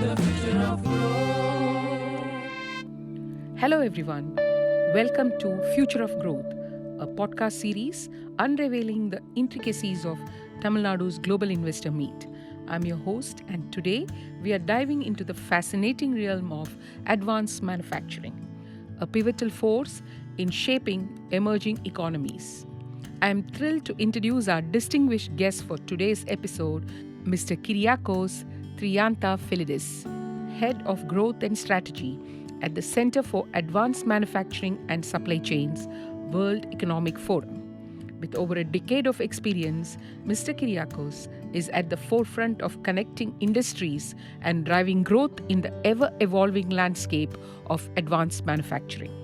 the future of growth. Hello, everyone. Welcome to Future of Growth, a podcast series unraveling the intricacies of Tamil Nadu's Global Investor Meet. I'm your host, and today we are diving into the fascinating realm of advanced manufacturing, a pivotal force in shaping emerging economies. I am thrilled to introduce our distinguished guest for today's episode, Mr. Kyriakos Triantafyllidis, Head of Growth and Strategy at the Center for Advanced Manufacturing and Supply Chains, World Economic Forum. With over a decade of experience, Mr. Kyriakos is at the forefront of connecting industries and driving growth in the ever-evolving landscape of advanced manufacturing.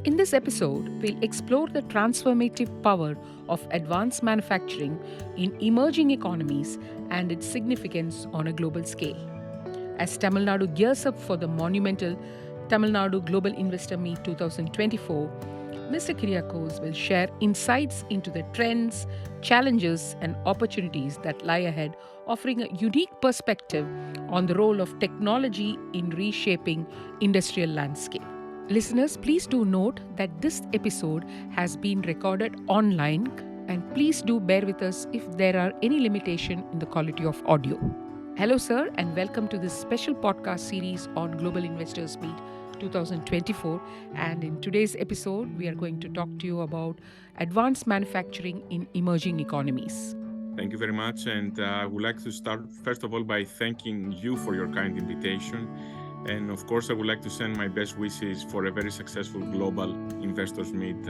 In this episode, we'll explore the transformative power of advanced manufacturing in emerging economies and its significance on a global scale. As Tamil Nadu gears up for the monumental Tamil Nadu Global Investor Meet 2024, Mr. Kyriakos will share insights into the trends, challenges, and opportunities that lie ahead, offering a unique perspective on the role of technology in reshaping industrial landscape. Listeners, please do note that this episode has been recorded online, and please do bear with us if there are any limitation in the quality of audio. Hello, sir, and welcome to this special podcast series on Global Investors Meet 2024. And in today's episode, we are going to talk to you about advanced manufacturing in emerging economies. Thank you very much. And I would like to start, first of all, by thanking you for your kind invitation. And of course, I would like to send my best wishes for a very successful Global Investors Meet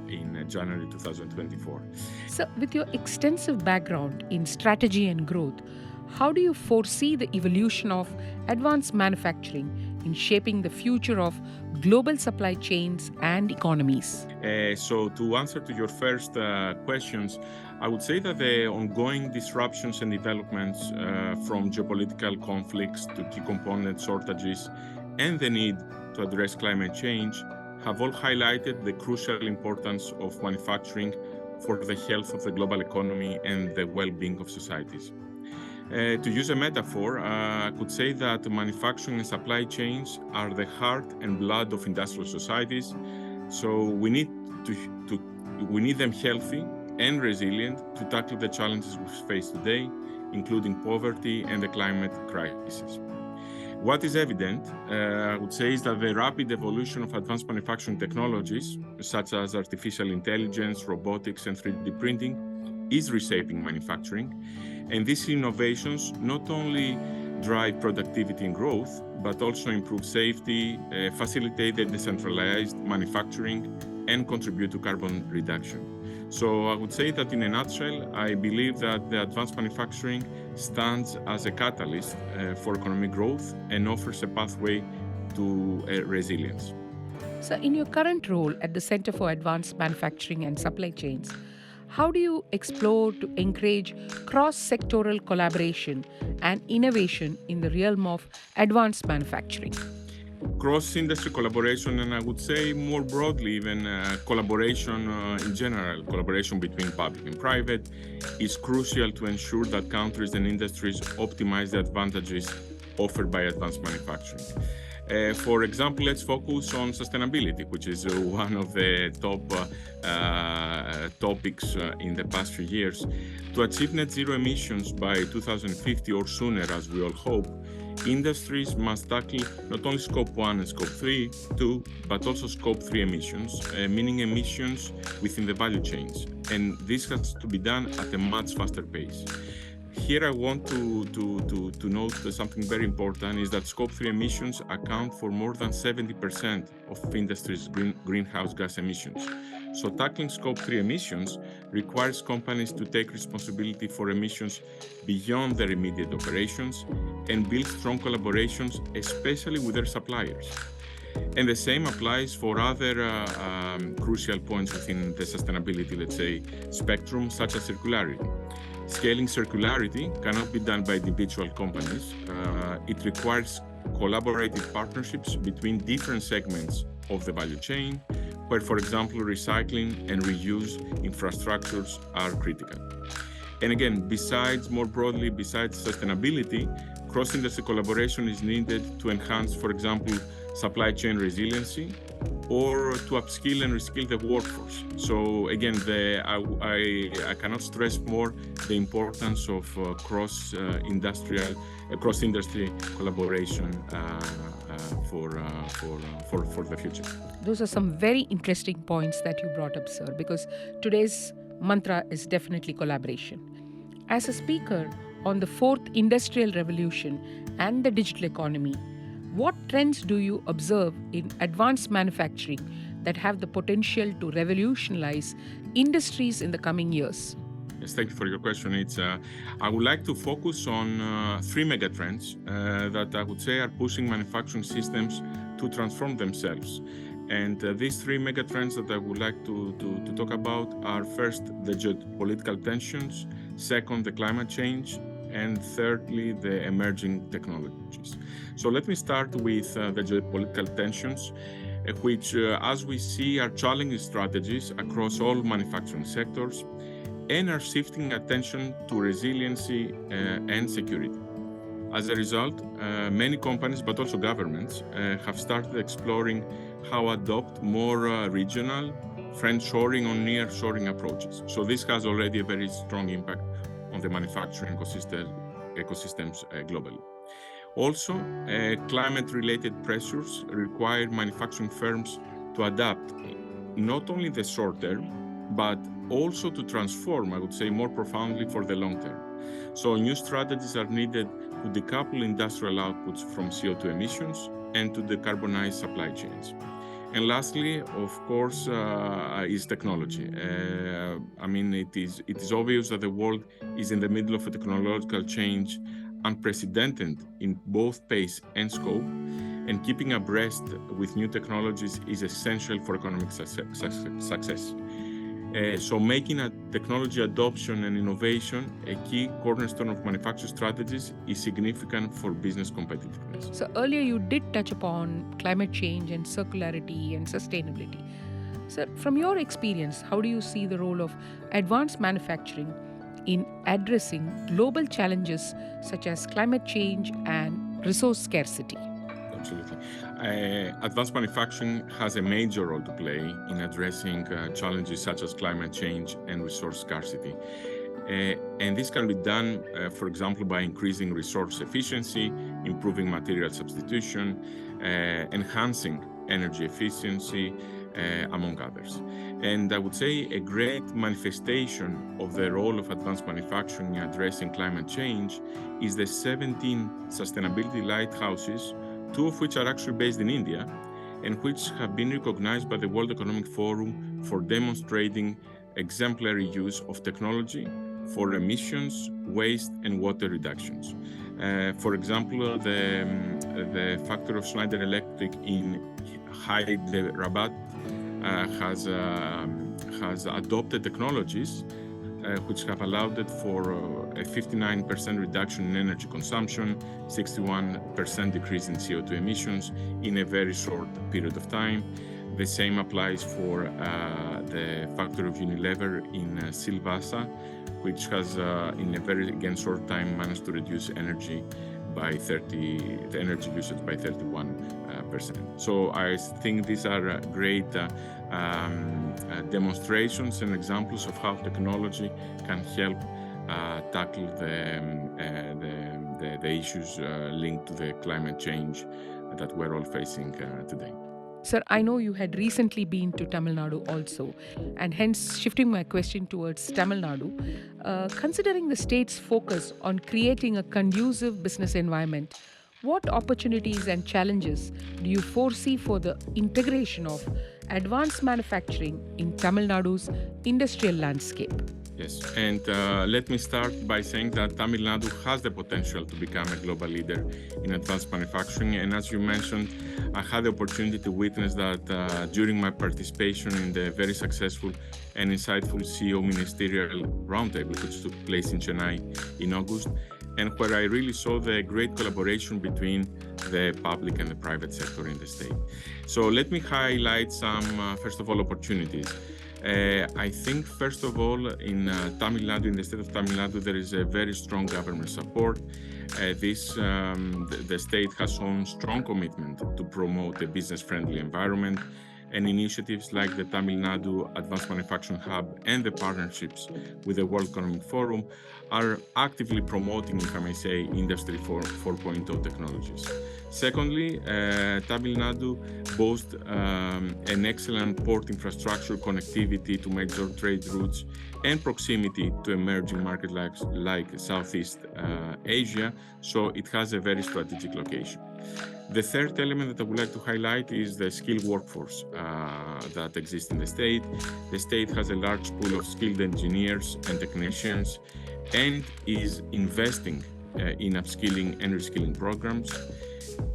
in January 2024. So, with your extensive background in strategy and growth, how do you foresee the evolution of advanced manufacturing in shaping the future of global supply chains and economies? So to answer to your first questions, I would say that the ongoing disruptions and developments from geopolitical conflicts to key component shortages and the need to address climate change have all highlighted the crucial importance of manufacturing for the health of the global economy and the well-being of societies. To use a metaphor, I could say that manufacturing and supply chains are the heart and blood of industrial societies. So we need them healthy and resilient to tackle the challenges we face today, including poverty and the climate crisis. What is evident, I would say, is that the rapid evolution of advanced manufacturing technologies, such as artificial intelligence, robotics, and 3D printing, is reshaping manufacturing. And these innovations not only drive productivity and growth, but also improve safety, facilitate the decentralized manufacturing, and contribute to carbon reduction. So I would say that in a nutshell, I believe that the advanced manufacturing stands as a catalyst for economic growth and offers a pathway to resilience. So, in your current role at the Center for Advanced Manufacturing and Supply Chains, how do you explore to encourage cross-sectoral collaboration and innovation in the realm of advanced manufacturing? Cross-industry collaboration, and I would say more broadly even collaboration in general, collaboration between public and private, is crucial to ensure that countries and industries optimize the advantages offered by advanced manufacturing. For example, let's focus on sustainability, which is one of the top topics in the past few years. To achieve net zero emissions by 2050 or sooner, as we all hope, industries must tackle not only Scope 1 and Scope 3, 2, but also Scope 3 emissions, meaning emissions within the value chains. And this has to be done at a much faster pace. Here I want to note something very important is that Scope 3 emissions account for more than 70% of industry's greenhouse gas emissions. So tackling Scope 3 emissions requires companies to take responsibility for emissions beyond their immediate operations and build strong collaborations, especially with their suppliers. And the same applies for other crucial points within the sustainability, let's say, spectrum, such as circularity. Scaling circularity cannot be done by individual companies. It requires collaborative partnerships between different segments of the value chain, where, for example, recycling and reuse infrastructures are critical. And again, more broadly, besides sustainability, cross-industry collaboration is needed to enhance, for example, supply chain resiliency, or to upskill and reskill the workforce. So again, I cannot stress more the importance of cross-industry collaboration for the future. Those are some very interesting points that you brought up, sir, because today's mantra is definitely collaboration. As a speaker on the fourth industrial revolution and the digital economy, what trends do you observe in advanced manufacturing that have the potential to revolutionize industries in the coming years? Yes, thank you for your question. I would like to focus on three megatrends that I would say are pushing manufacturing systems to transform themselves. And these three megatrends that I would like to talk about are first, the geopolitical tensions, second, the climate change, and thirdly, the emerging technologies. So let me start with the geopolitical tensions, which, as we see, are challenging strategies across all manufacturing sectors and are shifting attention to resiliency and security. As a result, many companies, but also governments, have started exploring how to adopt more regional, friend-shoring or near-shoring approaches. So this has already a very strong impact on the manufacturing ecosystems globally. Also, climate-related pressures require manufacturing firms to adapt not only the short term, but also to transform, I would say, more profoundly for the long term. So new strategies are needed to decouple industrial outputs from CO2 emissions and to decarbonize supply chains. And lastly, of course, is technology. It is obvious that the world is in the middle of a technological change unprecedented in both pace and scope, and keeping abreast with new technologies is essential for economic success. So making a technology adoption and innovation a key cornerstone of manufacturing strategies is significant for business competitiveness. So earlier you did touch upon climate change and circularity and sustainability. So from your experience, how do you see the role of advanced manufacturing in addressing global challenges such as climate change and resource scarcity? Absolutely. Advanced manufacturing has a major role to play in addressing challenges such as climate change and resource scarcity. And this can be done, for example, by increasing resource efficiency, improving material substitution, enhancing energy efficiency, among others. And I would say a great manifestation of the role of advanced manufacturing in addressing climate change is the 17 sustainability lighthouses, 2 of which are actually based in India, and which have been recognized by the World Economic Forum for demonstrating exemplary use of technology for emissions, waste, and water reductions. For example, the factory of Schneider Electric in Hyderabad has adopted technologies which have allowed it for a 59% reduction in energy consumption, 61% decrease in CO2 emissions in a very short period of time. The same applies for the factory of Unilever in Silvassa, which has, in a very, again, short time, managed to reduce the energy usage by 31%. So I think these are great demonstrations and examples of how technology can help tackle the issues linked to the climate change that we're all facing today. Sir, I know you had recently been to Tamil Nadu also, and hence shifting my question towards Tamil Nadu. Considering the state's focus on creating a conducive business environment, what opportunities and challenges do you foresee for the integration of advanced manufacturing in Tamil Nadu's industrial landscape? Yes, and let me start by saying that Tamil Nadu has the potential to become a global leader in advanced manufacturing. And as you mentioned, I had the opportunity to witness that during my participation in the very successful and insightful CEO Ministerial Roundtable, which took place in Chennai in August, and where I really saw the great collaboration between the public and the private sector in the state. So let me highlight some, first of all, opportunities. I think, first of all, in Tamil Nadu, in the state of Tamil Nadu, there is a very strong government support. The state has shown strong commitment to promote a business-friendly environment, and initiatives like the Tamil Nadu Advanced Manufacturing Hub and the partnerships with the World Economic Forum are actively promoting, if I may say, Industry 4.0 technologies. Secondly, Tamil Nadu boasts an excellent port infrastructure, connectivity to major trade routes, and proximity to emerging markets like Southeast Asia, so it has a very strategic location. The third element that I would like to highlight is the skilled workforce that exists in the state. The state has a large pool of skilled engineers and technicians and is investing in upskilling and reskilling programs.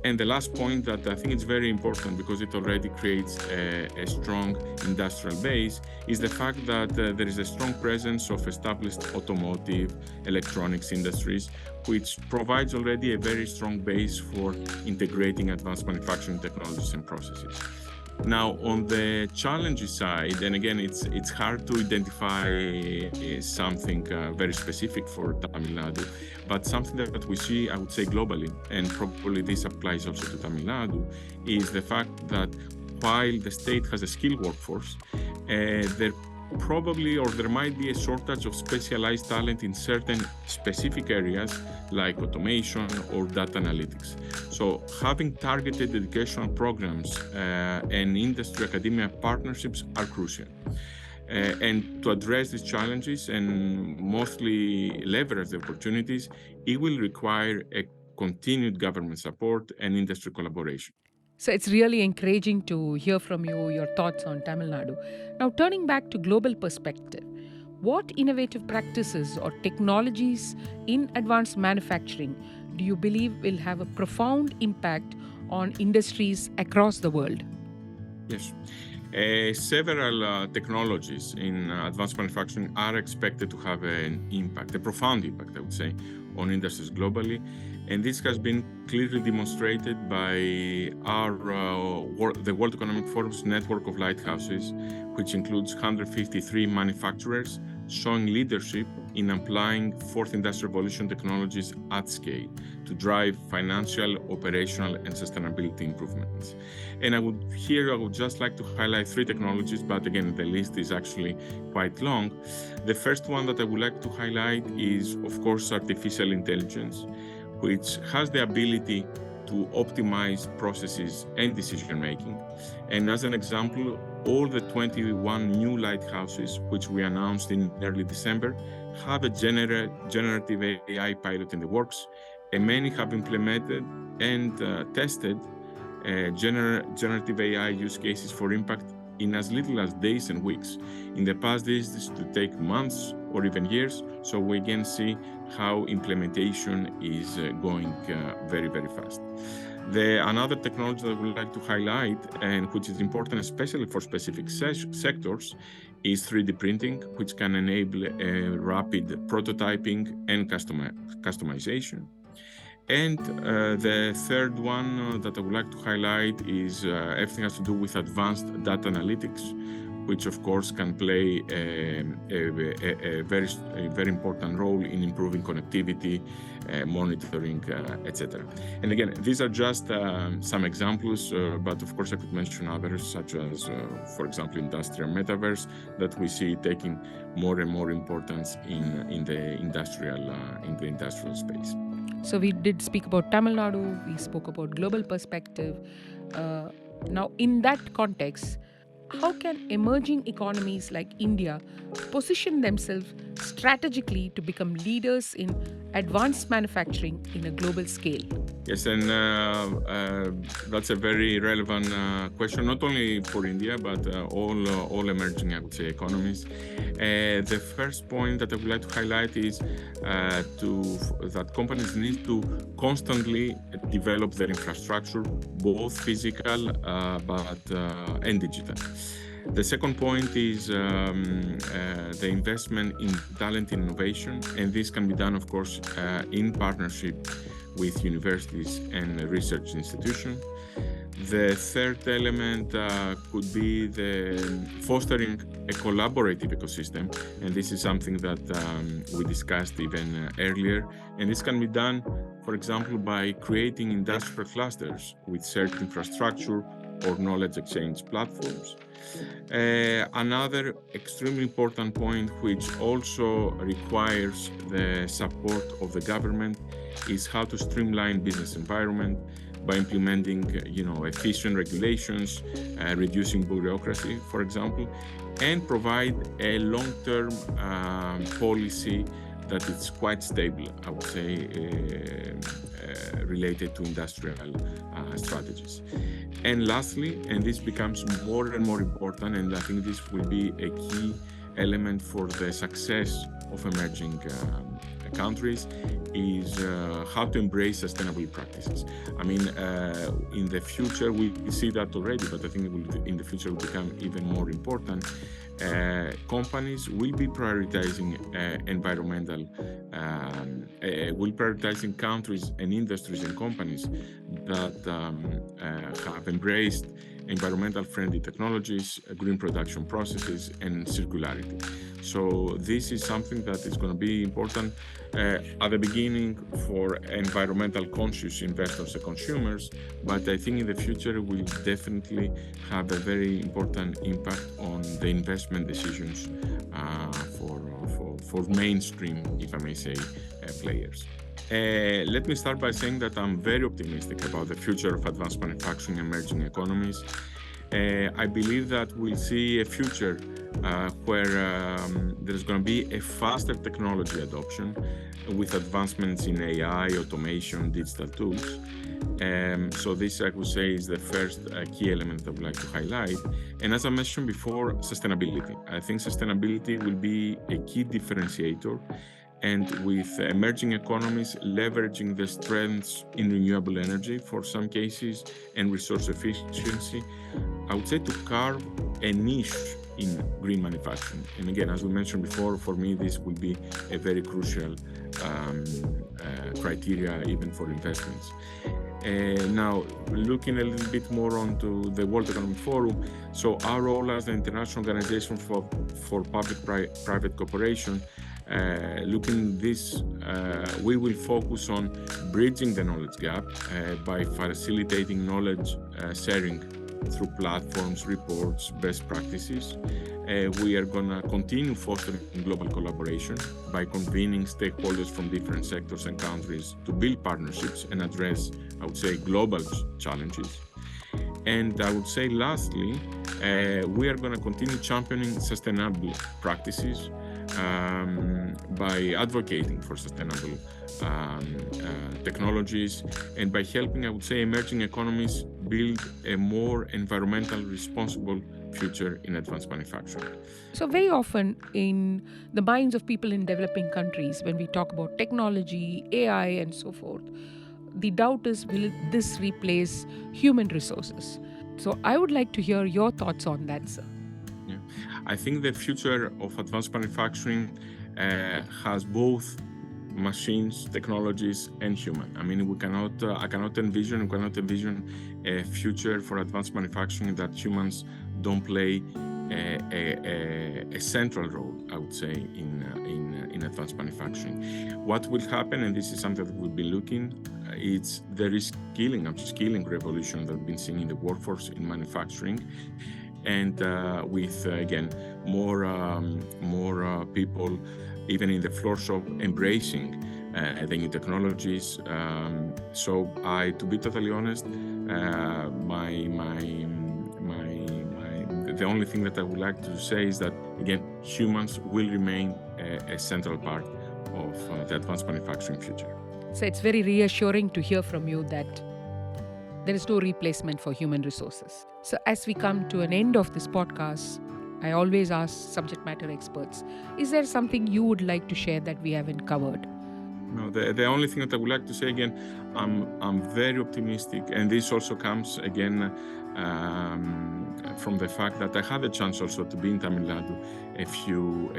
And the last point that I think is very important because it already creates a strong industrial base is the fact that there is a strong presence of established automotive, electronics industries, which provides already a very strong base for integrating advanced manufacturing technologies and processes. Now, on the challenges side, and again, it's hard to identify something very specific for Tamil Nadu, but something that we see, I would say, globally, and probably this applies also to Tamil Nadu, is the fact that while the state has a skilled workforce, there might be a shortage of specialized talent in certain specific areas like automation or data analytics. So having targeted educational programs and industry academia partnerships are crucial. And to address these challenges and mostly leverage the opportunities, it will require a continued government support and industry collaboration. So it's really encouraging to hear from you your thoughts on Tamil Nadu. Now, turning back to global perspective, what innovative practices or technologies in advanced manufacturing do you believe will have a profound impact on industries across the world? Yes. Several technologies in advanced manufacturing are expected to have an impact, a profound impact, I would say, on industries globally. And this has been clearly demonstrated by the World Economic Forum's network of lighthouses, which includes 153 manufacturers showing leadership in applying fourth industrial revolution technologies at scale to drive financial, operational, and sustainability improvements. And I would just like to highlight three technologies, but again, the list is actually quite long. The first one that I would like to highlight is, of course, artificial intelligence, which has the ability to optimize processes and decision-making. And as an example, all the 21 new lighthouses, which we announced in early December, have a generative AI pilot in the works, and many have implemented and tested generative AI use cases for impact in as little as days and weeks. In the past, this used to take months or even years, so we can see how implementation is going very, very fast. Another technology that I would like to highlight, and which is important especially for specific sectors, is 3D printing, which can enable rapid prototyping and customization. And the third one that I would like to highlight is everything has to do with advanced data analytics, which of course can play a very important role in improving connectivity, monitoring, etc. And again, these are just some examples, but of course I could mention others, such as, for example, industrial metaverse, that we see taking more and more importance in the industrial space. So we did speak about Tamil Nadu, we spoke about global perspective. Now, in that context, how can emerging economies like India position themselves strategically to become leaders in advanced manufacturing in a global scale? Yes, and that's a very relevant question, not only for India, but all emerging, I would say, economies. The first point that I would like to highlight is that companies need to constantly develop their infrastructure, both physical and digital. The second point is the investment in talent innovation, and this can be done, of course, in partnership with universities and research institutions. The third element could be the fostering a collaborative ecosystem, and this is something that we discussed even earlier. And this can be done, for example, by creating industrial clusters with shared infrastructure or knowledge exchange platforms. Another extremely important point, which also requires the support of the government, is how to streamline business environment by implementing, efficient regulations, reducing bureaucracy, for example, and provide a long-term policy that is quite stable, I would say, related to industrial strategies. And lastly, and this becomes more and more important, and I think this will be a key element for the success of emerging countries, is how to embrace sustainable practices. I mean, in the future, we see that already, but I think in the future will become even more important. Companies will be prioritizing will prioritizing countries and industries and companies that have embraced environmental friendly technologies, green production processes, and circularity. So this is something that is going to be important at the beginning for environmental conscious investors and consumers, but I think in the future will definitely have a very important impact on the investment decisions for mainstream, if I may say, players. Let me start by saying that I'm very optimistic about the future of advanced manufacturing in emerging economies. I believe that we'll see a future where there's going to be a faster technology adoption with advancements in AI, automation, digital tools. So this, I would say, is the first key element I would like to highlight. And as I mentioned before, sustainability. I think sustainability will be a key differentiator. And with emerging economies leveraging the strengths in renewable energy for some cases and resource efficiency, I would say to carve a niche in green manufacturing. And again, as we mentioned before, for me, this will be a very crucial criteria even for investments. Now, looking a little bit more onto the World Economic Forum, so our role as the International Organization for Public-Private Cooperation, looking this, we will focus on bridging the knowledge gap by facilitating knowledge sharing through platforms, reports, best practices. We are going to continue fostering global collaboration by convening stakeholders from different sectors and countries to build partnerships and address, I would say, global challenges. And I would say, lastly, we are going to continue championing sustainable practices by advocating for sustainable technologies and by helping, I would say, emerging economies build a more environmentally responsible future in advanced manufacturing. So very often in the minds of people in developing countries, when we talk about technology, AI and so forth, the doubt is, will this replace human resources? So I would like to hear your thoughts on that, sir. Yeah. I think the future of advanced manufacturing has both machines, technologies, and human. I mean, we cannot envision a future for advanced manufacturing that humans don't play a central role, I would say, in advanced manufacturing. What will happen, and this is something that we'll be looking, it's the reskilling, upskilling revolution that we've been seeing in the workforce in manufacturing. And with, again, more people, even in the floor shop, embracing the new technologies. So to be totally honest, the only thing that I would like to say is that, again, humans will remain a central part of the advanced manufacturing future. So it's very reassuring to hear from you that there is no replacement for human resources. So as we come to an end of this podcast, I always ask subject matter experts, is there something you would like to share that we haven't covered? No, the only thing that I would like to say, again, I'm very optimistic, and this also comes again from the fact that I had a chance also to be in Tamil Nadu a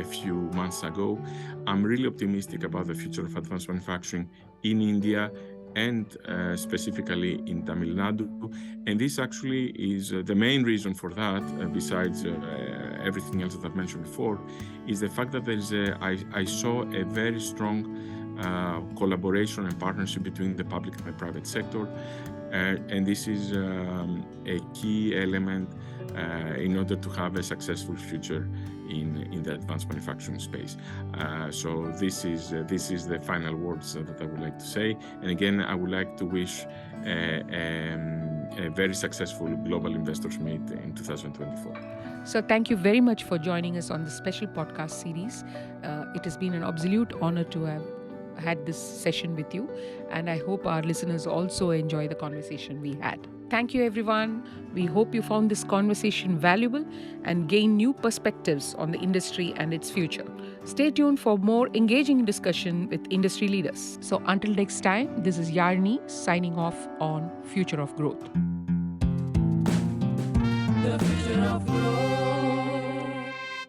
few months ago. I'm really optimistic about the future of advanced manufacturing in India and specifically in Tamil Nadu. And this actually is the main reason for that, besides everything else that I've mentioned before, is the fact that I saw a very strong collaboration and partnership between the public and the private sector. And this is a key element in order to have a successful future in the advanced manufacturing space. So this is the final words that I would like to say. And again, I would like to wish a very successful Global Investors Meet in 2024. So thank you very much for joining us on this special podcast series. It has been an absolute honor to have had this session with you, and I hope our listeners also enjoy the conversation we had. Thank you, everyone. We hope you found this conversation valuable and gain new perspectives on the industry and its future. Stay tuned for more engaging discussion with industry leaders. So until next time, this is Yarni signing off on Future of Growth. The future of growth.